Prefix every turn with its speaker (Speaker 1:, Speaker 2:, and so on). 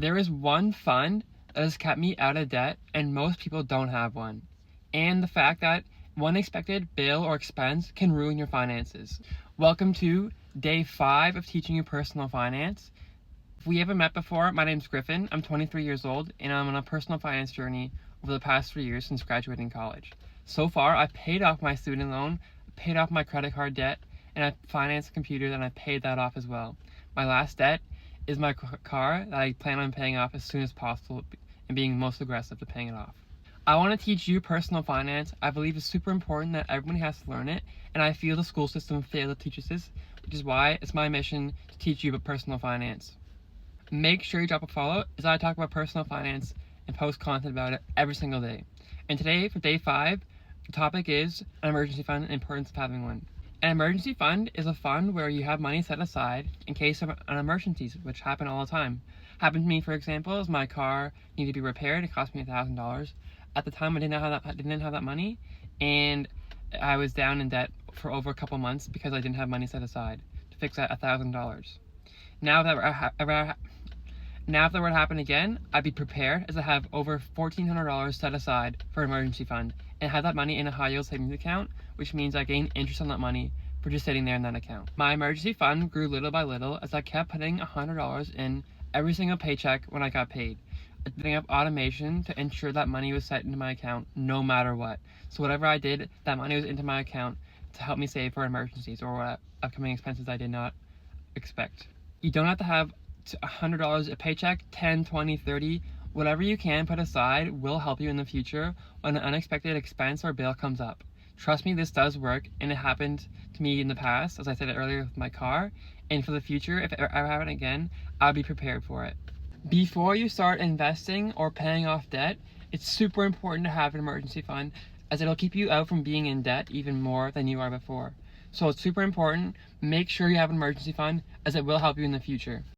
Speaker 1: There is one fund that has kept me out of debt, and most people don't have one. And the fact that one unexpected bill or expense can ruin your finances. Welcome to day 5 of teaching you personal finance. If we haven't met before, my name's Griffin. I'm 23 years old, and I'm on a personal finance journey over the past 3 years since graduating college. So far, I've paid off my student loan, paid off my credit card debt, and I've financed a computer, and I paid that off as well. My last debt is my car that I plan on paying off as soon as possible and being most aggressive to paying it off. I want to teach you personal finance. I believe it's super important that everybody has to learn it, and I feel the school system failed to teach us this, which is why it's my mission to teach you about personal finance. Make sure you drop a follow as I talk about personal finance and post content about it every single day. And today, for day 5, the topic is an emergency fund and the importance of having one. An emergency fund is a fund where you have money set aside in case of an emergencies, which happen all the time. Happened to me, for example, is my car needed to be repaired. It cost me $1,000. At the time, I didn't have that money, and I was down in debt for over a couple months because I didn't have money set aside to fix that $1,000. Now if that were to happen again, I'd be prepared, as I have over $1,400 set aside for an emergency fund and have that money in a high yield savings account, which means I gain interest on that money for just sitting there in that account. My emergency fund grew little by little as I kept putting $100 in every single paycheck when I got paid, setting up automation to ensure that money was set into my account no matter what. So whatever I did, that money was into my account to help me save for emergencies or upcoming expenses I did not expect. You don't have to have $100 a paycheck, 10, 20, 30, whatever you can put aside will help you in the future when an unexpected expense or bill comes up. Trust me, this does work, and it happened to me in the past, as I said it earlier with my car, and for the future, if it ever happens again, I'll be prepared for it. Before you start investing or paying off debt, it's super important to have an emergency fund, as it'll keep you out from being in debt even more than you are before. So it's super important. Make sure you have an emergency fund, as it will help you in the future.